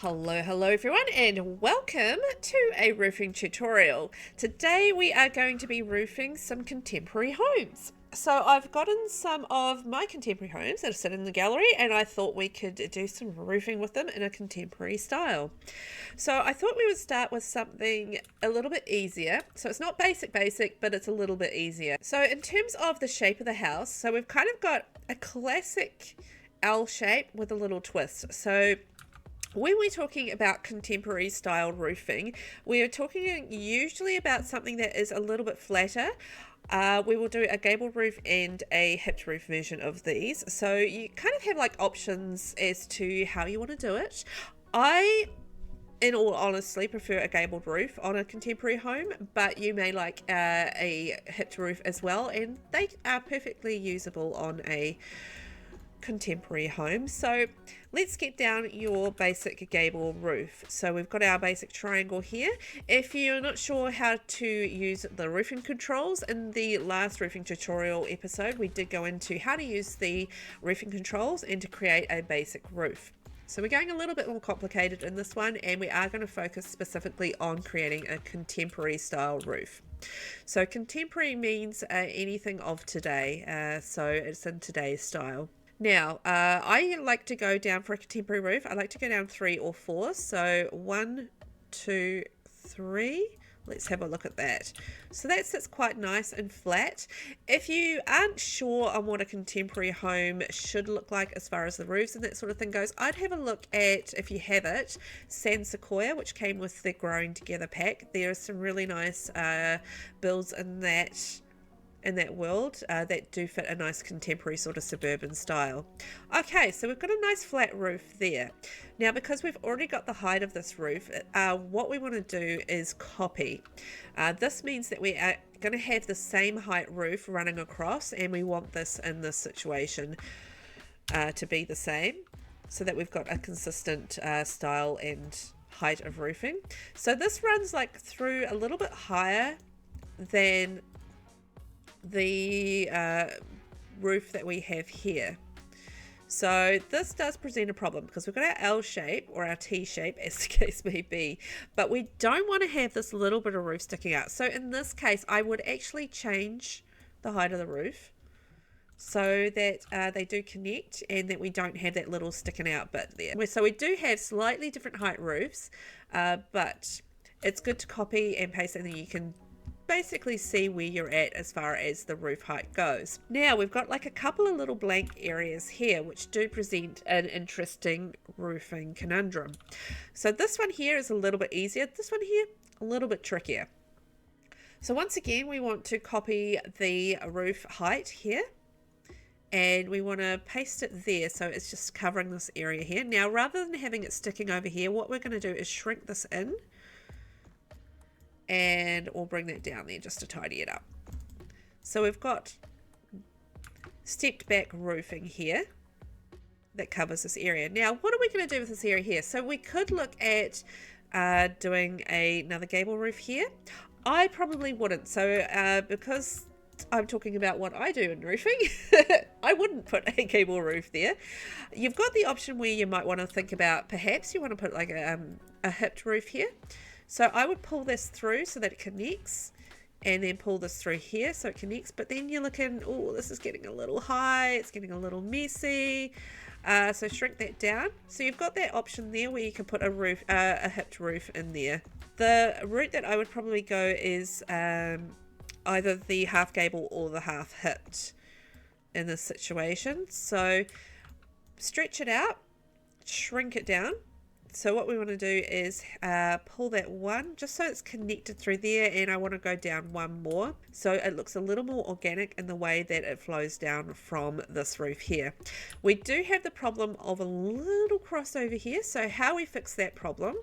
Hello everyone, and welcome to a roofing tutorial. Today we are going to be roofing some contemporary homes. So I've gotten some of my contemporary homes that are sitting in the gallery, and I thought we could do some roofing with them in a contemporary style. So I thought we would start with something a little bit easier. So it's not basic, but it's a little bit easier. So in terms of the shape of the house, so we've kind of got a classic L shape with a little twist. So when we're talking about contemporary style roofing, we are talking usually about something that is a little bit flatter. We will do a gabled roof and a hipped roof version of these. So you kind of have like options as to how you want to do it. I, in all honesty, prefer a gabled roof on a contemporary home, but you may like a hipped roof as well, and they are perfectly usable on a contemporary home. So let's get down your basic gable roof. So we've got our basic triangle here. If you're not sure how to use the roofing controls, in the last roofing tutorial episode we did go into how to use the roofing controls and to create a basic roof. So we're going a little bit more complicated in this one, and we are going to focus specifically on creating a contemporary style roof. So contemporary means anything of today, so it's in today's style. Now, I like to go down for a contemporary roof. I like to go down 3 or 4. So 1, 2, 3. Let's have a look at that. So that sits quite nice and flat. If you aren't sure on what a contemporary home should look like as far as the roofs and that sort of thing goes, I'd have a look at, if you have it, San Sequoia, which came with the Growing Together pack. There are some really nice builds in that world that do fit a nice contemporary sort of suburban style. Okay, so we've got a nice flat roof there. Now, because we've already got the height of this roof, what we want to do is copy. This means that we are going to have the same height roof running across, and we want this in this situation to be the same, so that we've got a consistent style and height of roofing. So this runs like through a little bit higher than the roof that we have here. So this does present a problem because we've got our L shape or our T shape, as the case may be, but we don't want to have this little bit of roof sticking out. So in this case, I would actually change the height of the roof so that they do connect and that we don't have that little sticking out bit there. So we do have slightly different height roofs, but it's good to copy and paste, and then you can basically see where you're at as far as the roof height goes. Now we've got like a couple of little blank areas here which do present an interesting roofing conundrum. So this one here is a little bit easier, this one here a little bit trickier. So once again, we want to copy the roof height here, and we want to paste it there so it's just covering this area here. Now, rather than having it sticking over here, what we're going to do is shrink this in, and we'll bring that down there just to tidy it up. So we've got stepped back roofing here that covers this area. Now, what are we going to do with this area here? So we could look at doing another gable roof here. I probably wouldn't. So because I'm talking about what I do in roofing, I wouldn't put a gable roof there. You've got the option where you might want to think about, perhaps you want to put like a hipped roof here. So I would pull this through so that it connects, and then pull this through here so it connects. But then you're looking, oh, this is getting a little high, it's getting a little messy. So shrink that down. So you've got that option there where you can put a roof, a hipped roof in there. The route that I would probably go is either the half gable or the half hipped in this situation. So stretch it out, shrink it down. So what we want to do is pull that one just so it's connected through there, and I want to go down one more so it looks a little more organic in the way that it flows down from this roof here. We do have the problem of a little crossover here, so how we fix that problem,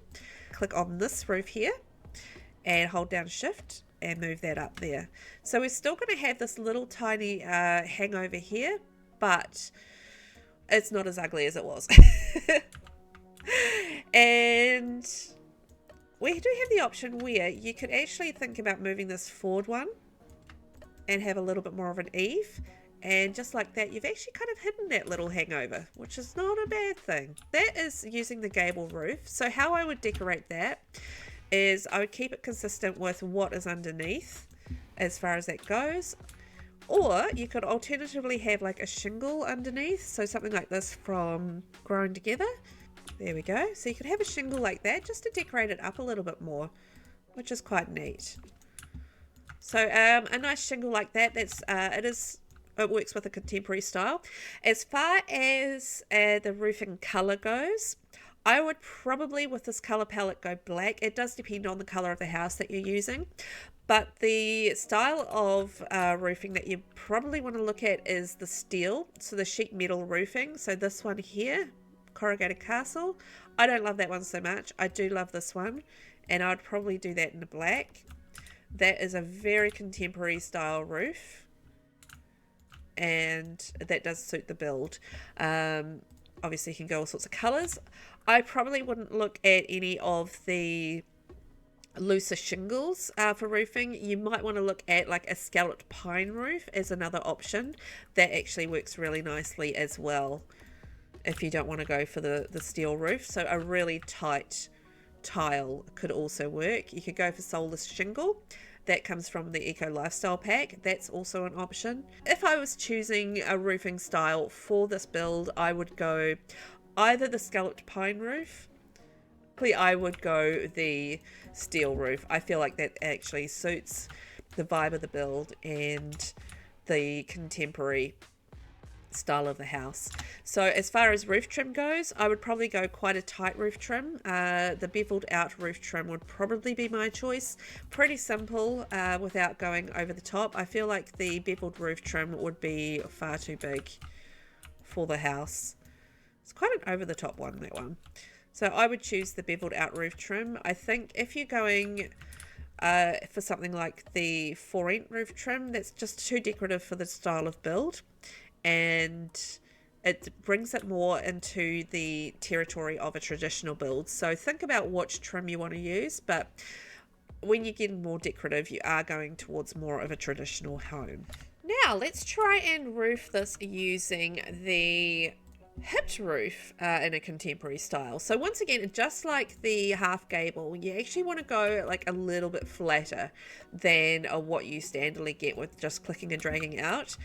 click on this roof here and hold down shift and move that up there. So we're still going to have this little tiny hangover here, but it's not as ugly as it was. And we do have the option where you could actually think about moving this forward one and have a little bit more of an eave, And just like that, you've actually kind of hidden that little hangover, which is not a bad thing. That is using the gable roof. So how I would decorate that is I would keep it consistent with what is underneath as far as that goes. Or you could alternatively have like a shingle underneath, so something like this from Growing Together. There we go. So you could have a shingle like that just to decorate it up a little bit more, which is quite neat. So a nice shingle like that, it works with a contemporary style. As far as the roofing colour goes, I would probably, with this colour palette, go black. It does depend on the colour of the house that you're using. But the style of roofing that you probably want to look at is the steel, so the sheet metal roofing. So this one here, Corrugated Castle. I don't love that one so much. I do love this one, and I'd probably do that in the black. That is a very contemporary style roof, and that does suit the build. Obviously you can go all sorts of colours. I probably wouldn't look at any of the looser shingles for roofing. You might want to look at like a scalloped pine roof as another option. That actually works really nicely as well if you don't want to go for the steel roof. So a really tight tile could also work. You could go for soulless shingle. That comes from the Eco Lifestyle Pack. That's also an option. If I was choosing a roofing style for this build, I would go either the scalloped pine roof. I would go the steel roof. I feel like that actually suits the vibe of the build and the contemporary style of the house. So as far as roof trim goes, I would probably go quite a tight roof trim. The beveled out roof trim would probably be my choice. Pretty simple without going over the top. I feel like the beveled roof trim would be far too big for the house. It's quite an over the top one, that one. So I would choose the beveled out roof trim. I think if you're going for something like the 4-inch roof trim, that's just too decorative for the style of build, and it brings it more into the territory of a traditional build. So think about which trim you want to use, but when you're getting more decorative, you are going towards more of a traditional home. Now let's try and roof this using the hipped roof in a contemporary style. So once again, just like the half gable, you actually want to go like a little bit flatter than what you standardly get with just clicking and dragging out.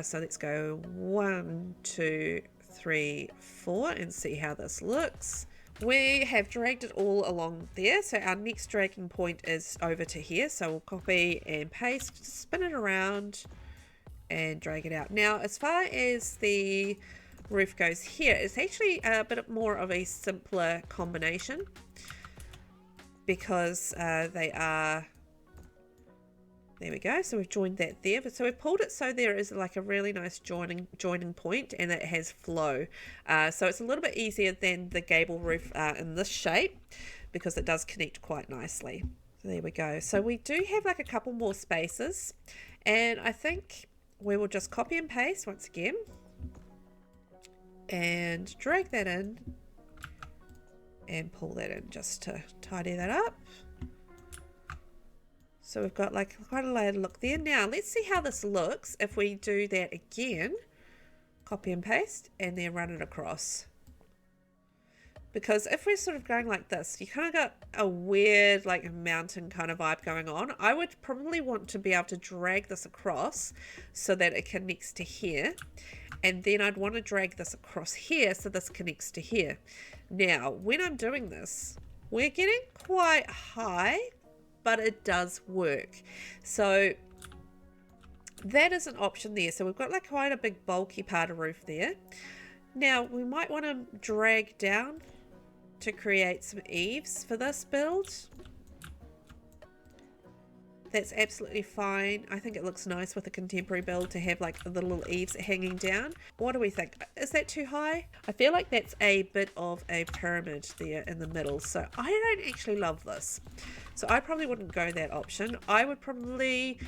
So let's go 1, 2, 3, 4 and see how this looks. We have dragged it all along there, so our next dragging point is over to here. So we'll copy and paste, spin it around and drag it out. Now as far as the roof goes here, it's actually a bit more of a simpler combination because they are, there we go, so we've joined that there, but so we've pulled it so there is like a really nice joining point, and it has flow, so it's a little bit easier than the gable roof in this shape because it does connect quite nicely. So there we go. So we do have like a couple more spaces, and I think we will just copy and paste once again and drag that in and pull that in just to tidy that up. So we've got like quite a layered look there. Now let's see how this looks if we do that again, copy and paste, and then run it across. Because if we're sort of going like this, you kind of got a weird like mountain kind of vibe going on. I would probably want to be able to drag this across so that it connects to here. And then I'd want to drag this across here so this connects to here. Now, when I'm doing this, we're getting quite high, but it does work. So that is an option there. So we've got like quite a big bulky part of roof there. Now, we might want to drag down to create some eaves for this build. That's absolutely fine. I think it looks nice with a contemporary build to have like the little eaves hanging down. What do we think? Is that too high? I feel like that's a bit of a pyramid there in the middle, so I don't actually love this. So I probably wouldn't go that option. I would probably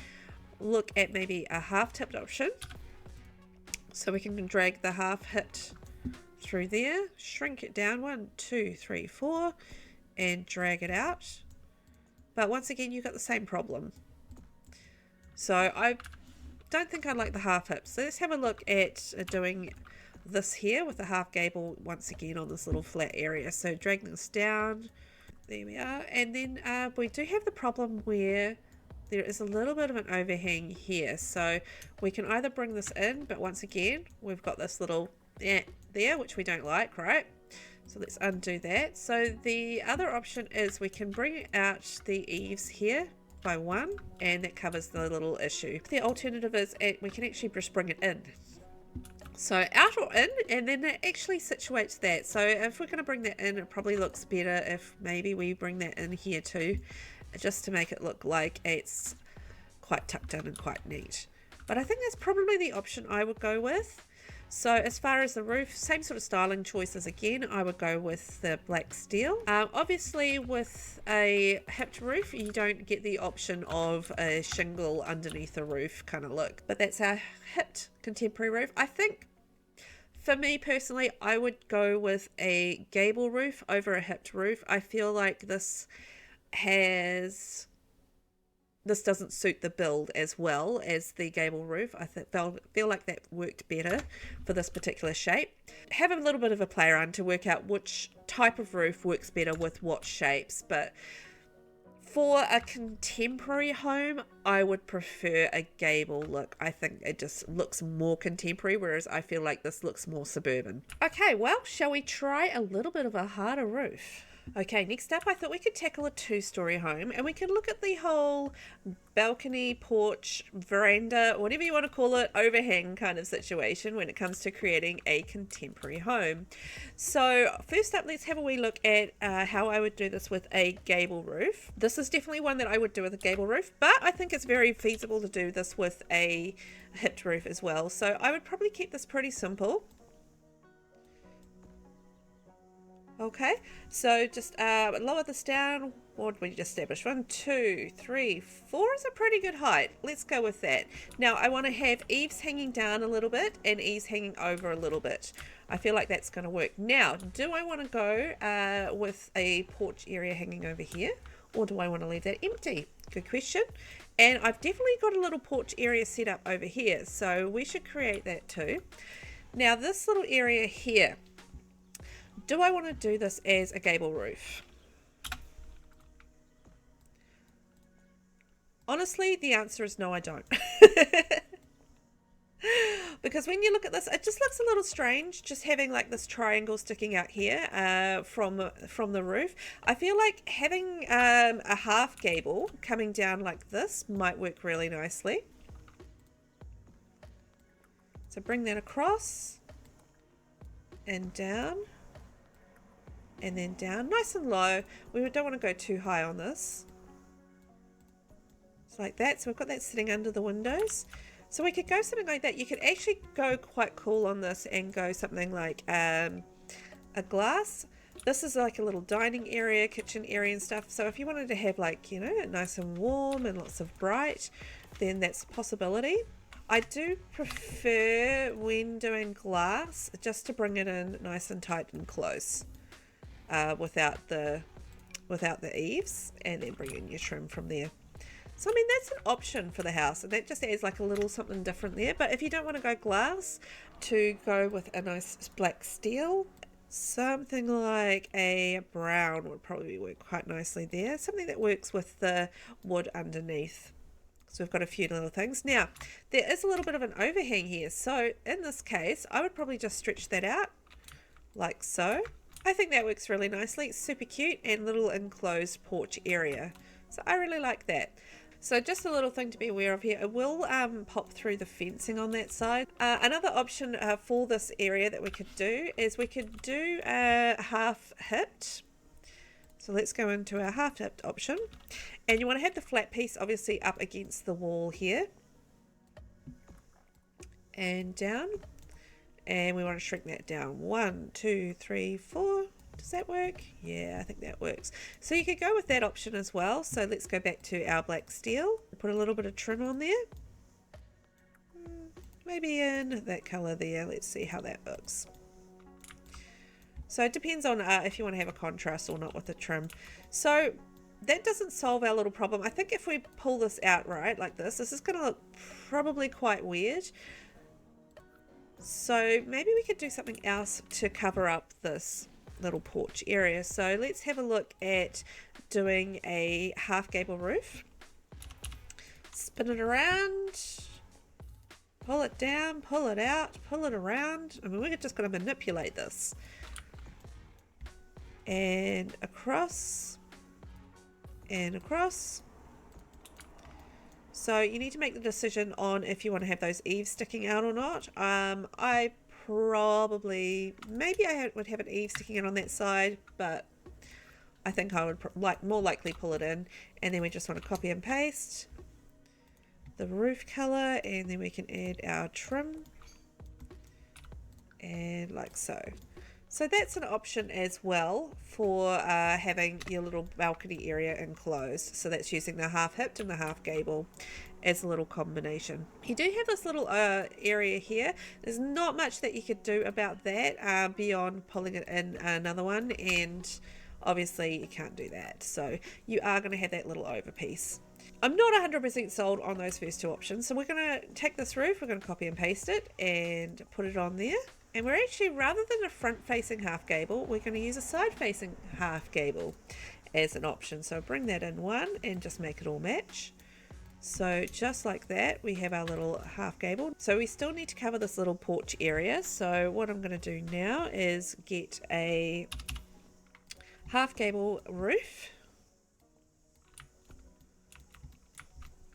look at maybe a half tipped option. So we can drag the half hit through there, shrink it down 1, 2, 3, 4 and drag it out. But once again, you've got the same problem. So don't think I like the half hip. So let's have a look at doing this here with the half gable once again on this little flat area. So drag this down. There we are. And then we do have the problem where there is a little bit of an overhang here. So we can either bring this in, but once again, we've got this little there, which we don't like, right? So let's undo that. So the other option is we can bring out the eaves here by one, and that covers the little issue. The alternative is we can actually just bring it in. So out or in, and then it actually situates that. So if we're going to bring that in, it probably looks better if maybe we bring that in here too, just to make it look like it's quite tucked in and quite neat. But I think that's probably the option I would go with. So as far as the roof, same sort of styling choices again. I would go with the black steel. Obviously with a hipped roof, you don't get the option of a shingle underneath the roof kind of look. But that's our hipped contemporary roof. I think for me personally, I would go with a gable roof over a hipped roof. I feel like this doesn't suit the build as well as the gable roof. I feel like that worked better for this particular shape. Have a little bit of a play around to work out which type of roof works better with what shapes, but for a contemporary home, I would prefer a gable look. I think it just looks more contemporary, whereas I feel like this looks more suburban. Okay, well, shall we try a little bit of a harder roof? Okay, next up I thought we could tackle a two-story home, and we could look at the whole balcony, porch, veranda, whatever you want to call it, overhang kind of situation when it comes to creating a contemporary home. So first up, let's have a wee look at how I would do this with a gable roof. This is definitely one that I would do with a gable roof, but I think it's very feasible to do this with a hipped roof as well. So I would probably keep this pretty simple. Okay, so just lower this down. What did we just establish? 1, 2, 3, 4 is a pretty good height. Let's go with that. Now I want to have eaves hanging down a little bit and eaves hanging over a little bit. I feel like that's going to work. Now, do I want to go with a porch area hanging over here, or do I want to leave that empty? Good question. And I've definitely got a little porch area set up over here, so we should create that too. Now this little area here, do I want to do this as a gable roof? Honestly, the answer is no, I don't. Because when you look at this, it just looks a little strange, just having like this triangle sticking out here from the roof. I feel like having a half gable coming down like this might work really nicely. So bring that across and down. And then down, nice and low. We don't want to go too high on this. It's like that. So we've got that sitting under the windows. So we could go something like that. You could actually go quite cool on this and go something like a glass. This is like a little dining area, kitchen area and stuff. So if you wanted to have like, you know, nice and warm and lots of bright, then that's a possibility. I do prefer when doing glass just to bring it in nice and tight and close. Without the eaves, and then bring in your trim from there. So I mean, that's an option for the house, and that just adds like a little something different there. But if you don't want to go glass, to go with a nice black steel, something like a brown would probably work quite nicely there. Something that works with the wood underneath. So we've got a few little things. Now there is a little bit of an overhang here, so in this case I would probably just stretch that out like so. I think that works really nicely. It's super cute and little enclosed porch area. So I really like that. So just a little thing to be aware of here. It will pop through the fencing on that side. Another option for this area that we could do is we could do a half hipped. So let's go into our half hipped option. And you want to have the flat piece obviously up against the wall here. And down. And we want to shrink that down. 1, 2, 3, 4. Does that work? Yeah, I think that works. So you could go with that option as well. So let's go back to our black steel. Put a little bit of trim on there. Maybe in that color there. Let's see how that looks. So it depends on if you want to have a contrast or not with the trim. So that doesn't solve our little problem. I think if we pull this out right like this is going to look probably quite weird. So maybe we could do something else to cover up this little porch area. So let's have a look at doing a half gable roof. Spin it around, pull it down, pull it out, pull it around. I mean, we're just going to manipulate this. And across and across. So you need to make the decision on if you want to have those eaves sticking out or not. I probably, maybe I would have an eave sticking out on that side, but I think I would more likely pull it in. And then we just want to copy and paste the roof color, and then we can add our trim, and like so. So that's an option as well for having your little balcony area enclosed. So that's using the half hipped and the half gable as a little combination. You do have this little area here. There's not much that you could do about that beyond pulling it in another one, and obviously you can't do that. So you are going to have that little over piece. I'm not 100% sold on those first two options. So we're going to take this roof, we're going to copy and paste it and put it on there. And we're actually, rather than a front-facing half gable, we're going to use a side-facing half gable as an option. So bring that in one and just make it all match. So just like that, we have our little half gable. So we still need to cover this little porch area. So what I'm going to do now is get a half gable roof,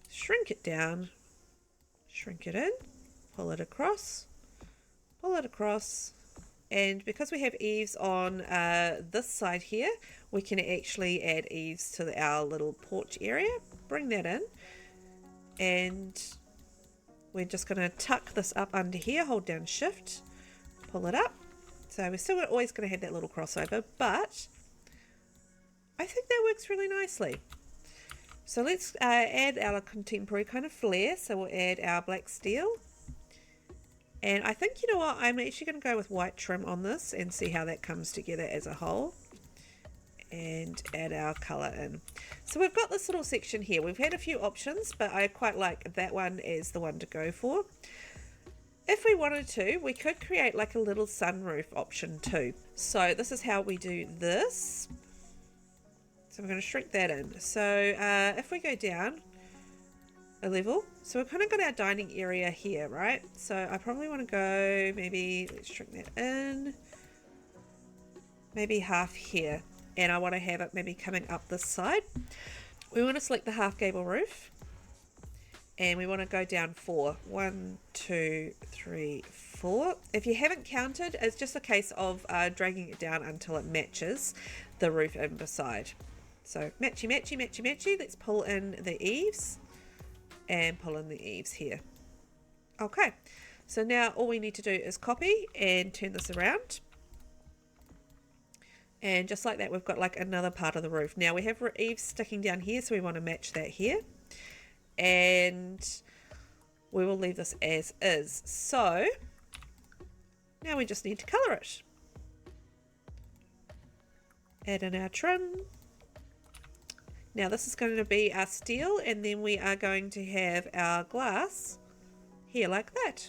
shrink it down, shrink it in, pull it across, pull it across, and because we have eaves on this side here, we can actually add eaves to our little porch area. Bring that in, and we're just going to tuck this up under here, hold down shift, pull it up. So we're still always going to have that little crossover, but I think that works really nicely. So let's add our contemporary kind of flair. So we'll add our black steel. And I think, you know what, I'm actually going to go with white trim on this and see how that comes together as a whole. And add our colour in. So we've got this little section here. We've had a few options, but I quite like that one as the one to go for. If we wanted to, we could create like a little sunroof option too. So this is how we do this. So we're going to shrink that in. So if we go down a level, so we've kind of got our dining area here, right? So I probably want to go, maybe let's shrink that in, maybe half here, and I want to have it maybe coming up this side. We want to select the half gable roof, and we want to go down 4. 1, 2, 3, 4. If you haven't counted, it's just a case of dragging it down until it matches the roof in beside. So matchy, matchy, matchy, matchy. Let's pull in the eaves and pull in the eaves here. Okay, so now all we need to do is copy and turn this around. And just like that, we've got like another part of the roof. Now we have eaves sticking down here, so we want to match that here. And we will leave this as is. So now we just need to colour it. Add in our trim. Now this is going to be our steel, and then we are going to have our glass here like that.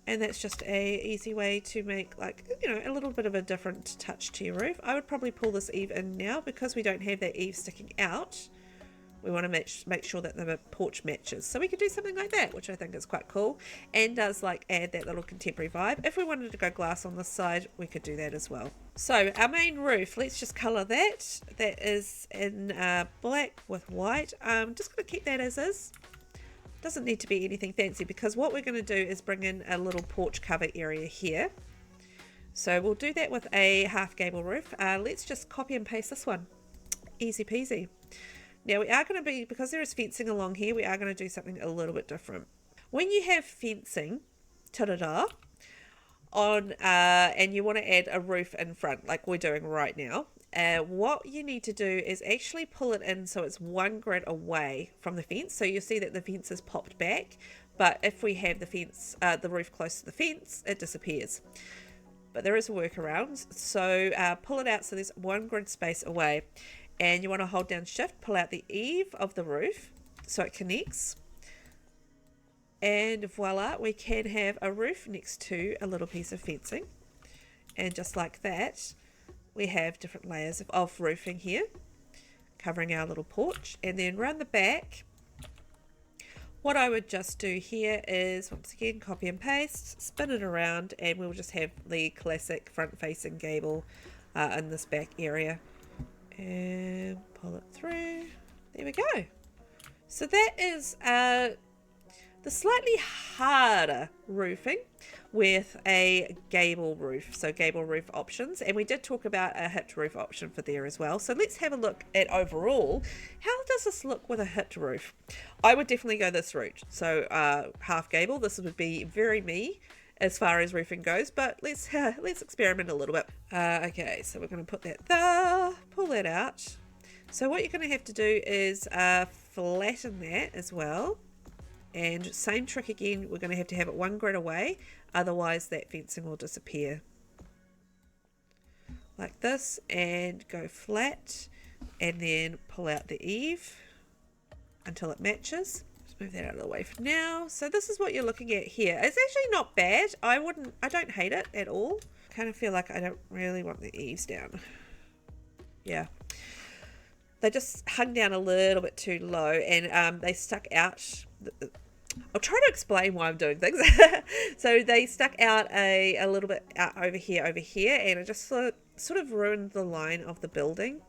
And that's just a easy way to make, like, you know, a little bit of a different touch to your roof. I would probably pull this eave in now because we don't have that eave sticking out. We want to make sure that the porch matches. So we could do something like that, which I think is quite cool and does like add that little contemporary vibe. If we wanted to go glass on this side, we could do that as well. So our main roof, let's just colour that. That is in black with white. I'm just going to keep that as is. Doesn't need to be anything fancy because what we're going to do is bring in a little porch cover area here. So we'll do that with a half gable roof. Let's just copy and paste this one. Easy peasy. Now we are going to be, because there is fencing along here, we are going to do something a little bit different. When you have fencing, ta-da-da, on, and you want to add a roof in front, like we're doing right now, what you need to do is actually pull it in so it's 1 grid away from the fence. So you'll see that the fence is popped back, but if we have the fence, the roof close to the fence, it disappears. But there is a workaround. So pull it out so there's 1 grid space away. And you want to hold down shift, pull out the eave of the roof so it connects. And voila, we can have a roof next to a little piece of fencing. And just like that, we have different layers of roofing here, covering our little porch. And then round the back, what I would just do here is, once again, copy and paste, spin it around, and we'll just have the classic front-facing gable in this back area. And pull it through. There we go. So that is the slightly harder roofing with a gable roof, so gable roof options, and we did talk about a hipped roof option for there as well. So let's have a look at overall, how does this look with a hipped roof? I would definitely go this route, so half gable. This would be very me as far as roofing goes, but let's experiment a little bit. Okay, so we're going to put that there, pull that out. So what you're going to have to do is flatten that as well. And same trick again, we're going to have it one grid away, otherwise that fencing will disappear. Like this, and go flat, and then pull out the eave until it matches. Just move that out of the way for now. So this is what you're looking at here. It's actually not bad. I don't hate it at all. Kind of feel like I don't really want the eaves down. Yeah. They just hung down a little bit too low, and they stuck out. I'll try to explain why I'm doing things. So they stuck out a little bit out over here, and it just sort of ruined the line of the building.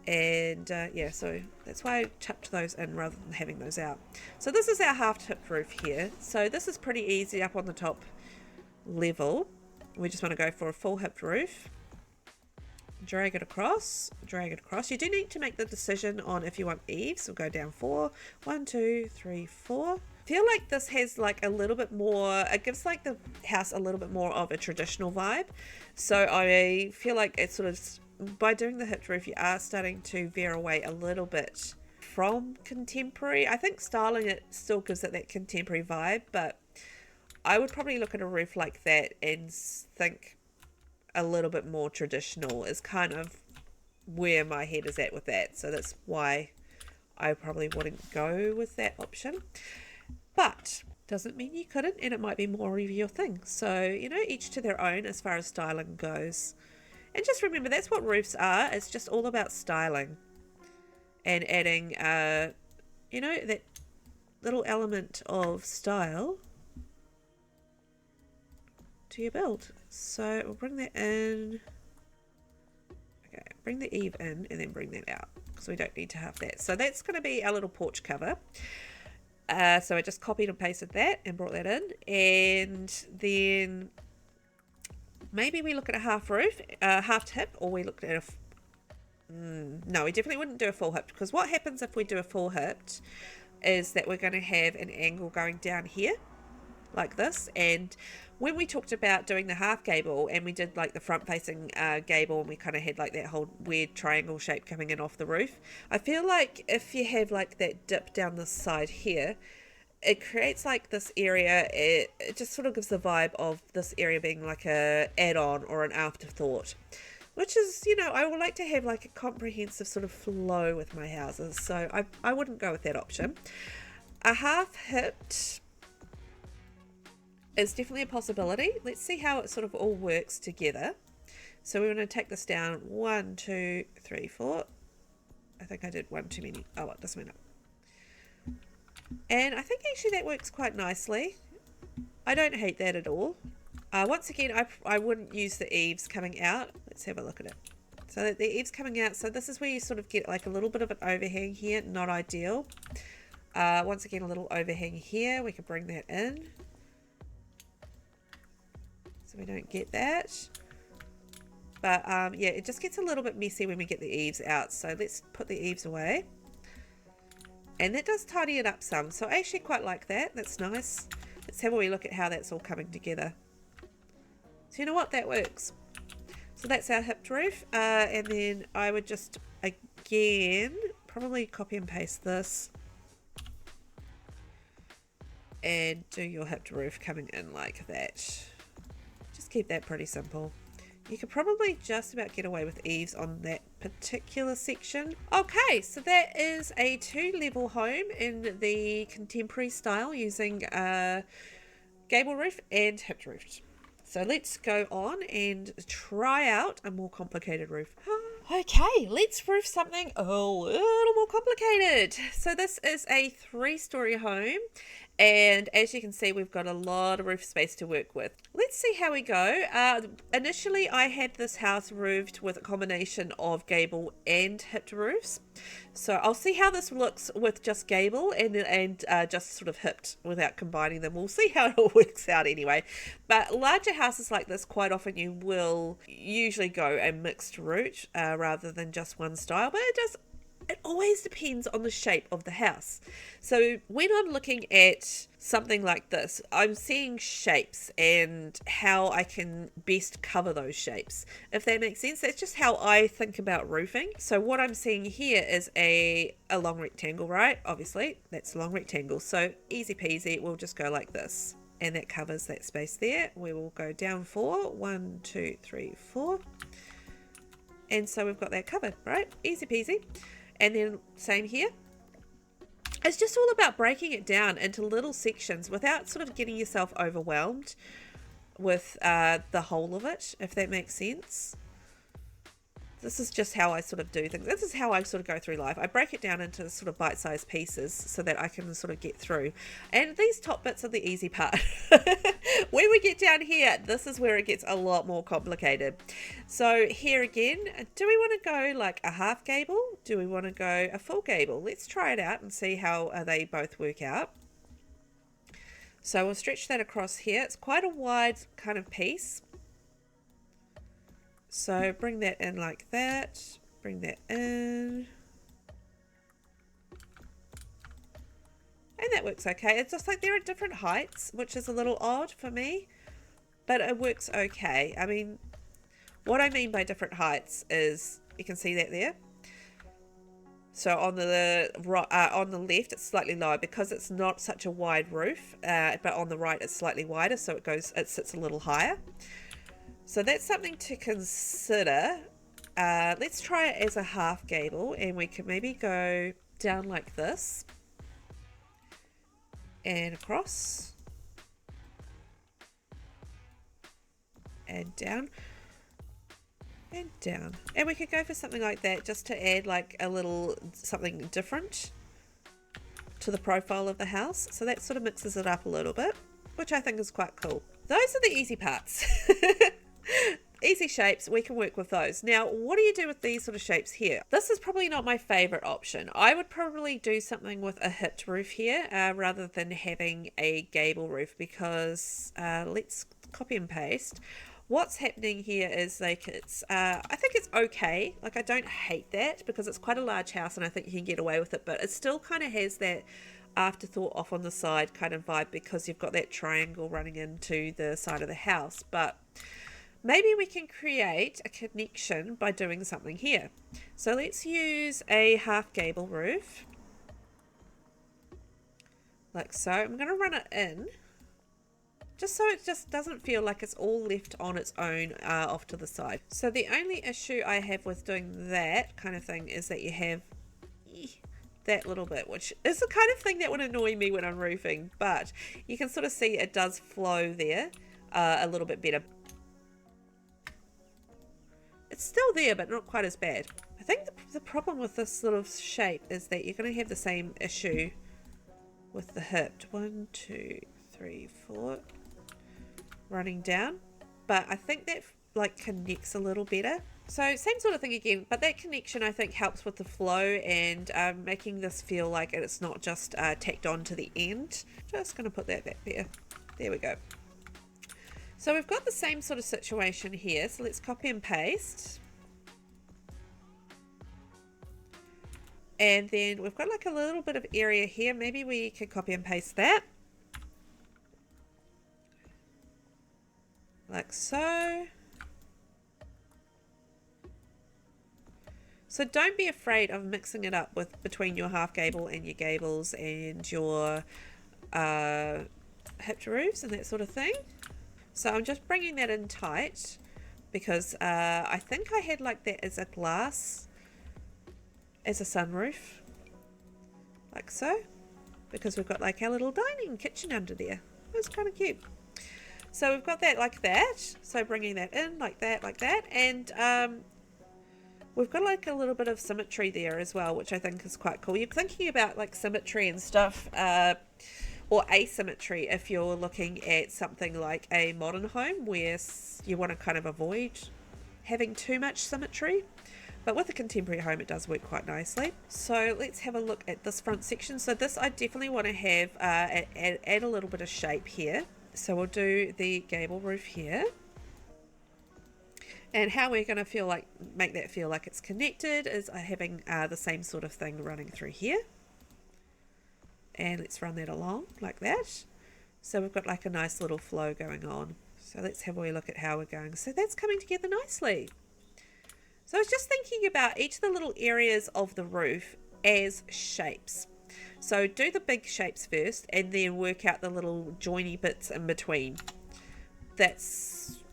And yeah, so that's why I tucked those in rather than having those out. So this is our half tip roof here. So this is pretty easy up on the top level. We just want to go for a full hipped roof. Drag it across, You do need to make the decision on if you want eaves. We'll go down 4. 1, 2, 3, 4. I feel like this has like a little bit more, it gives like the house a little bit more of a traditional vibe. So I feel like it's sort of, by doing the hipped roof, you are starting to veer away a little bit from contemporary. I think styling it still gives it that contemporary vibe, but I would probably look at a roof like that and think a little bit more traditional is kind of where my head is at with that. So that's why I probably wouldn't go with that option. But doesn't mean you couldn't, and it might be more of your thing. So, you know, each to their own as far as styling goes. And just remember, that's what roofs are. It's just all about styling and adding, you know, that little element of style to your build. So we'll bring that in. Okay, bring the eave in and then bring that out because we don't need to have that. So that's going to be our little porch cover. So I just copied and pasted that and brought that in, and then maybe we look at a half roof, half hip, or we looked at a no, we definitely wouldn't do a full hip, because what happens if we do a full hip is that we're going to have an angle going down here like this. And when we talked about doing the half gable and we did like the front facing gable, and we kind of had like that whole weird triangle shape coming in off the roof, I feel like if you have like that dip down this side here, it creates like this area, it just sort of gives the vibe of this area being like a add-on or an afterthought, which is, you know, I would like to have like a comprehensive sort of flow with my houses, so I wouldn't go with that option. A half hipped is definitely a possibility. Let's see how it sort of all works together. So we're going to take this down 1, 2, 3, 4. I think I did one too many. Oh, it doesn't matter. And I think actually that works quite nicely. I don't hate that at all. Once again, I wouldn't use the eaves coming out. Let's have a look at it. So the eaves coming out, so this is where you sort of get like a little bit of an overhang here, not ideal. Once again, a little overhang here, we can bring that in, so we don't get that. But yeah, it just gets a little bit messy when we get the eaves out, so let's put the eaves away. And that does tidy it up some, so I actually quite like that. That's nice. Let's have a wee look at how that's all coming together. So you know what, that works. So that's our hipped roof, and then I would just again probably copy and paste this and do your hipped roof coming in like that. Just keep that pretty simple. You could probably just about get away with eaves on that particular section. Okay, so that is a 2-level home in the contemporary style using a gable roof and hipped roofs. So let's go on and try out a more complicated roof. Okay, let's roof something a little more complicated. So this is a 3-story home, and as you can see, we've got a lot of roof space to work with. Let's see how we go. Initially, I had this house roofed with a combination of gable and hipped roofs. So I'll see how this looks with just gable and just sort of hipped without combining them. We'll see how it all works out anyway. But larger houses like this, quite often you will usually go a mixed route rather than just one style. But it always depends on the shape of the house. So when I'm looking at something like this, I'm seeing shapes and how I can best cover those shapes. If that makes sense, that's just how I think about roofing. So what I'm seeing here is a long rectangle, right? Obviously, that's a long rectangle. So easy peasy, we'll just go like this. And that covers that space there. We will go down 4. 1, 2, 3, 4. And so we've got that covered, right? Easy peasy. And then same here. It's just all about breaking it down into little sections without sort of getting yourself overwhelmed with the whole of it, if that makes sense. This is just how I sort of do things. This is how I sort of go through life. I break it down into sort of bite-sized pieces so that I can sort of get through. And these top bits are the easy part. When we get down here, this is where it gets a lot more complicated. So here again, do we want to go like a half gable? Do we want to go a full gable? Let's try it out and see how they both work out. So we'll stretch that across here. It's quite a wide kind of piece. So bring that in like that, bring that in. And that works okay. It's just like they're at different heights, which is a little odd for me, but it works okay. I mean, what I mean by different heights is, you can see that there. So on the left, it's slightly lower because it's not such a wide roof, but on the right, it's slightly wider, so it sits a little higher. So that's something to consider. Let's try it as a half gable, and we can maybe go down like this and across and down and down. And we could go for something like that just to add like a little something different to the profile of the house. So that sort of mixes it up a little bit, which I think is quite cool. Those are the easy parts. Easy shapes, we can work with those. Now, what do you do with these sort of shapes here? This is probably not my favorite option. I would probably do something with a hipped roof here rather than having a gable roof, because let's copy and paste. What's happening here is like I think it's okay. Like, I don't hate that because it's quite a large house and I think you can get away with it, but it still kind of has that afterthought off on the side kind of vibe because you've got that triangle running into the side of the house. But maybe we can create a connection by doing something here. So let's use a half gable roof. Like so. I'm going to run it in, just so it just doesn't feel like it's all left on its own off to the side. So the only issue I have with doing that kind of thing is that you have that little bit, which is the kind of thing that would annoy me when I'm roofing, but you can sort of see it does flow there a little bit better. It's still there, but not quite as bad. I think the problem with this sort of shape is that you're going to have the same issue with the hipped. 1, 2, 3, 4. Running down. But I think that like connects a little better. So same sort of thing again, but that connection I think helps with the flow and making this feel like it's not just tacked on to the end. Just going to put that back there. There we go. So we've got the same sort of situation here. So let's copy and paste. And then we've got like a little bit of area here. Maybe we could copy and paste that. Like so. So don't be afraid of mixing it up with between your half gable and your gables and your hipped roofs and that sort of thing. So I'm just bringing that in tight, because I think I had like that as a glass, as a sunroof, like so, because we've got like our little dining kitchen under there. It's kind of cute. So we've got that like that, so bringing that in like that, and we've got like a little bit of symmetry there as well, which I think is quite cool. You're thinking about like symmetry and stuff, or asymmetry if you're looking at something like a modern home where you want to kind of avoid having too much symmetry. But with a contemporary home, it does work quite nicely. So let's have a look at this front section. So this, I definitely want to have add a little bit of shape here. So we'll do the gable roof here. And how we're going to make that feel like it's connected is having the same sort of thing running through here. And let's run that along like that. So we've got like a nice little flow going on. So let's have a wee look at how we're going. So that's coming together nicely. So I was just thinking about each of the little areas of the roof as shapes. So do the big shapes first and then work out the little joiny bits in between. That's,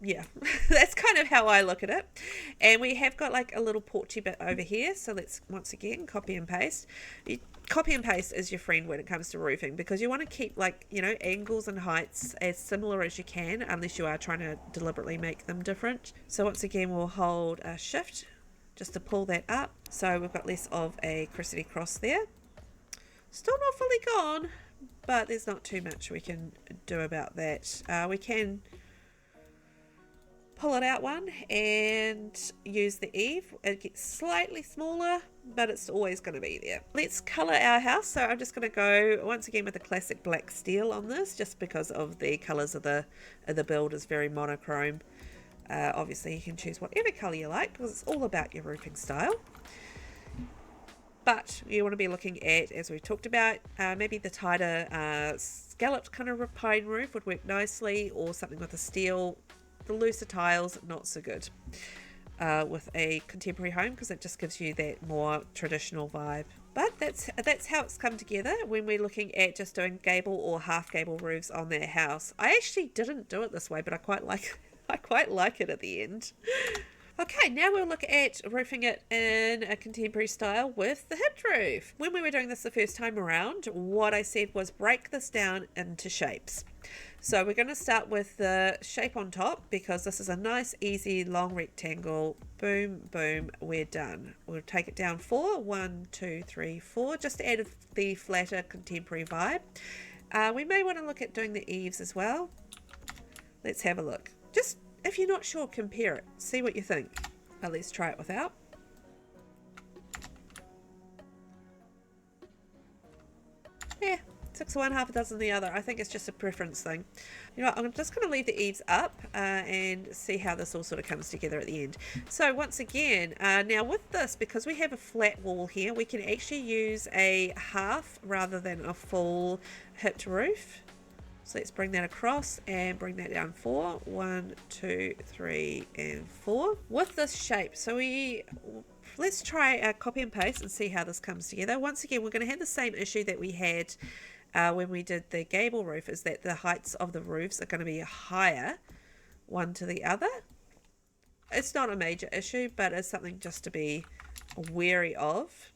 yeah, that's kind of how I look at it. And we have got like a little porchy bit over here. So let's once again copy and paste. Copy and paste is your friend when it comes to roofing, because you want to keep like, you know, angles and heights as similar as you can, unless you are trying to deliberately make them different. So once again, we'll hold a shift just to pull that up. So we've got less of a crissity cross there. Still not fully gone, but there's not too much we can do about that. We can pull it out one and use the eave. It gets slightly smaller, but it's always going to be there. Let's color our house. So I'm just going to go once again with the classic black steel on this, just because of the colors of the build is very monochrome. Obviously you can choose whatever color you like, because it's all about your roofing style. But you want to be looking at, as we talked about, maybe the tighter scalloped kind of pine roof would work nicely, or something with a steel. The looser tiles, not so good with a contemporary home, because it just gives you that more traditional vibe. But that's how it's come together when we're looking at just doing gable or half gable roofs on their house. I actually didn't do it this way, but I quite like it at the end. Okay, now we'll look at roofing it in a contemporary style with the hipped roof. When we were doing this the first time around, what I said was break this down into shapes. So we're going to start with the shape on top, because this is a nice, easy, long rectangle. Boom, boom, we're done. We'll take it down 4. 1, 2, 3, 4, just to add the flatter contemporary vibe. We may want to look at doing the eaves as well. Let's have a look. Just, if you're not sure, compare it. See what you think. But let's try it without. Yeah. 6 of one, half a dozen the other. I think it's just a preference thing. You know what, I'm just going to leave the eaves up and see how this all sort of comes together at the end. So once again, now with this, because we have a flat wall here, we can actually use a half rather than a full hipped roof. So let's bring that across and bring that down 4. 1, 2, 3, and 4. With this shape, so let's try a copy and paste and see how this comes together. Once again, we're going to have the same issue that we had when we did the gable roof, is that the heights of the roofs are going to be higher one to the other. It's not a major issue, but it's something just to be wary of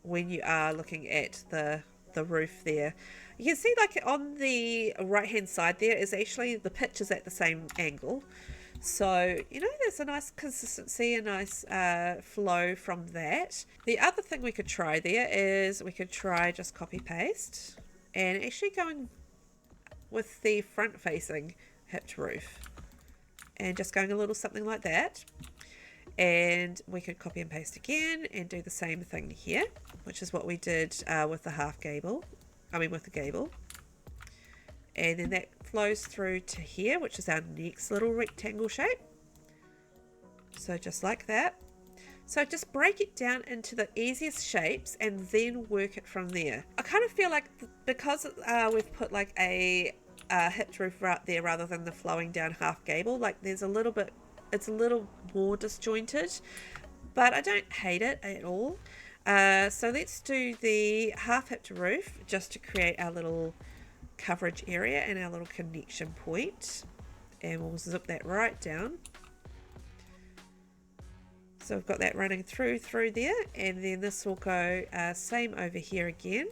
when you are looking at the roof there. You can see like on the right hand side there is actually the pitch is at the same angle. So, you know, there's a nice consistency, a nice flow from that. The other thing we could try there is we could try just copy paste and actually going with the front facing hipped roof and just going a little something like that. And we could copy and paste again and do the same thing here, which is what we did with the with the gable. And then that flows through to here, which is our next little rectangle shape. So just like that. So just break it down into the easiest shapes and then work it from there. I kind of feel like because we've put like a hipped roof right there rather than the flowing down half gable, like there's a little bit, it's a little more disjointed, but I don't hate it at all. So let's do the half hipped roof just to create our little coverage area and our little connection point. and we'll zip that right down. So we've got that running through there, and then this will go same over here again.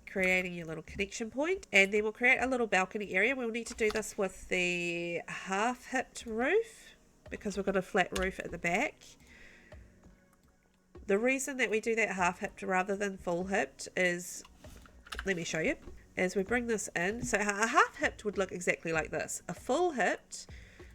Creating your little connection point, and then we'll create a little balcony area. We'll need to do this with the half-hipped roof because we've got a flat roof at the back. The reason that we do that half-hipped rather than full-hipped is, let me show you, as we bring this in. So a half-hipped would look exactly like this. A full-hipped,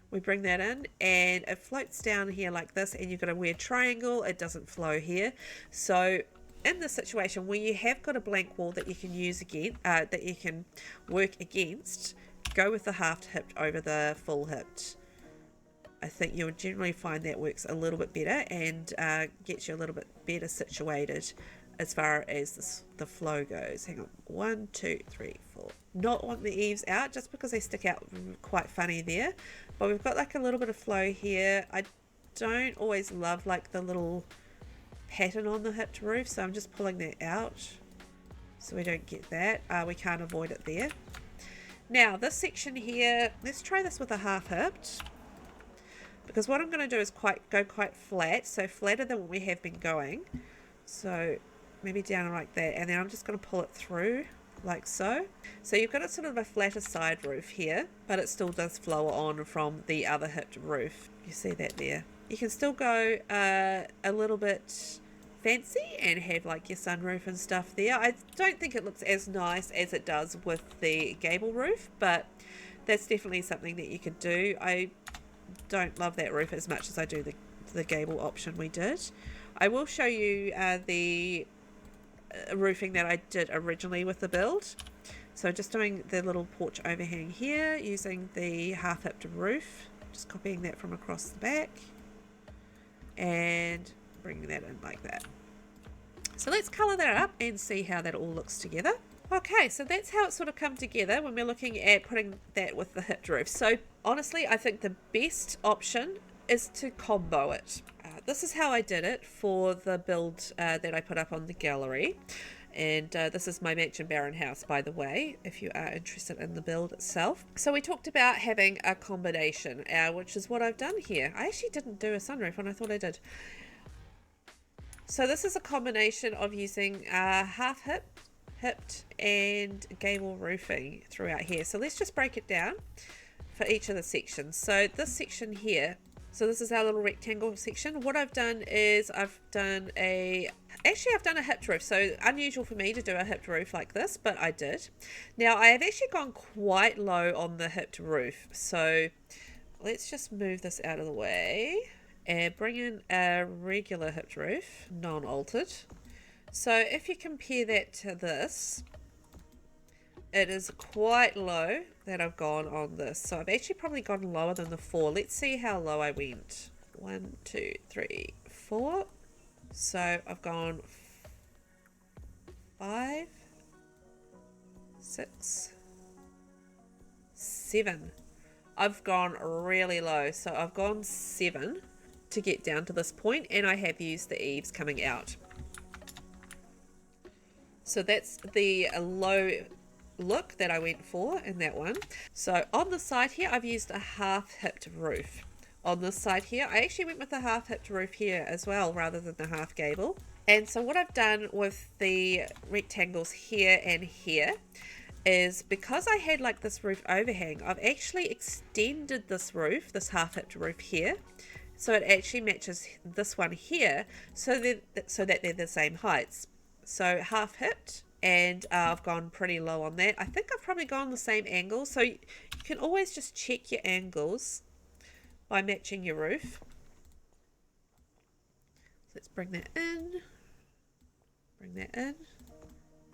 we bring that in and it floats down here like this, and you've got a weird triangle. It doesn't flow here. So in this situation where you have got a blank wall that you can use again, that you can work against, go with the half-hipped over the full-hipped. I think you'll generally find that works a little bit better and gets you a little bit better situated as far as the flow goes. Hang on, 1, 2, 3, 4. Not want the eaves out just because they stick out quite funny there, but we've got like a little bit of flow here. I don't always love like the little pattern on the hipped roof, so I'm just pulling that out so we don't get that. We can't avoid it there. Now this section here, let's try this with a half-hipped, because what I'm going to do is go quite flat, so flatter than what we have been going. So maybe down like that, and then I'm just going to pull it through like so. So you've got a sort of a flatter side roof here, but it still does flow on from the other hipped roof. You see that there. You can still go a little bit fancy and have like your sunroof and stuff there. I don't think it looks as nice as it does with the gable roof, but that's definitely something that you could do. I don't love that roof as much as I do the gable option we did. I will show you the roofing that I did originally with the build. So just doing the little porch overhang here using the half-hipped roof, just copying that from across the back and bringing that in like that. So let's colour that up and see how that all looks together. Okay, so that's how it sort of come together when we're looking at putting that with the hipped roof. So honestly, I think the best option is to combo it. This is how I did it for the build that I put up on the gallery. And this is my Mansion Baron house, by the way, if you are interested in the build itself. So we talked about having a combination, which is what I've done here. I actually didn't do a sunroof and I thought I did. So this is a combination of using half-hipped and gable roofing throughout here. So let's just break it down for each of the sections. So this section here, so this is our little rectangle section. What I've done is I've done a hipped roof. So unusual for me to do a hipped roof like this, but I did. Now I have actually gone quite low on the hipped roof. So let's just move this out of the way and bring in a regular hipped roof, non-altered. So if you compare that to this, it is quite low that I've gone on this. So I've actually probably gone lower than the 4. Let's see how low I went. 1, 2, 3, 4. So I've gone 5, 6, 7. I've gone really low. So I've gone 7 to get down to this point, and I have used the eaves coming out. So that's the low look that I went for in that one. So on the side here, I've used a half-hipped roof. On this side here, I actually went with the half-hipped roof here as well, rather than the half gable. And so what I've done with the rectangles here and here is, because I had like this roof overhang, I've actually extended this roof, this half-hipped roof here, so it actually matches this one here, so that they're the same heights. So half-hipped, and I've gone pretty low on that. I think I've probably gone the same angle, so you can always just check your angles by matching your roof. So let's bring that in,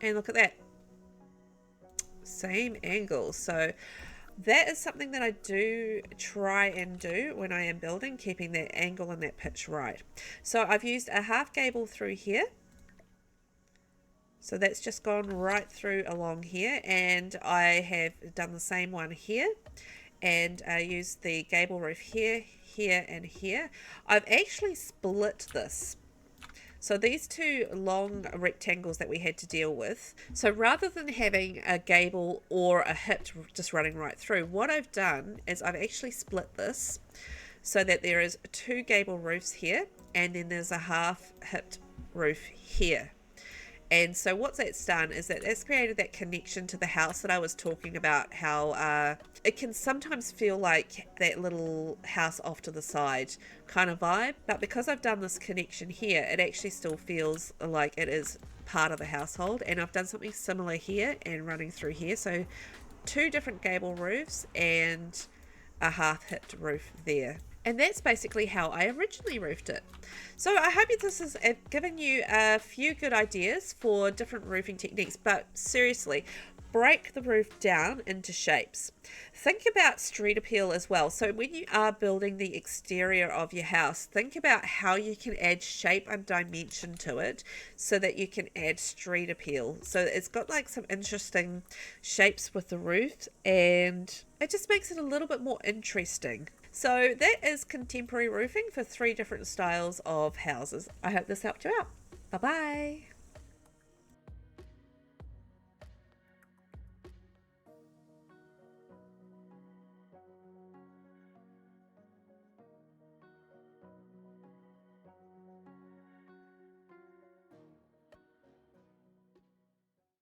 and look at that, same angle. So that is something that I do try and do when I am building, keeping that angle and that pitch right. So I've used a half gable through here. So that's just gone right through along here, and I have done the same one here, and I used the gable roof here, here, and here. I've actually split this. So these two long rectangles that we had to deal with. So rather than having a gable or a hip just running right through, what I've done is I've actually split this so that there is two gable roofs here, and then there's a half hipped roof here. And so what that's done is that that's created that connection to the house that I was talking about, how it can sometimes feel like that little house off to the side kind of vibe. But because I've done this connection here, it actually still feels like it is part of the household. And I've done something similar here and running through here. So two different gable roofs and a half hipped roof there. And that's basically how I originally roofed it. So I hope this has given you a few good ideas for different roofing techniques, but seriously, break the roof down into shapes. Think about street appeal as well. So when you are building the exterior of your house, think about how you can add shape and dimension to it so that you can add street appeal. So it's got like some interesting shapes with the roof, and it just makes it a little bit more interesting. So that is contemporary roofing for 3 different styles of houses. I hope this helped you out. Bye bye.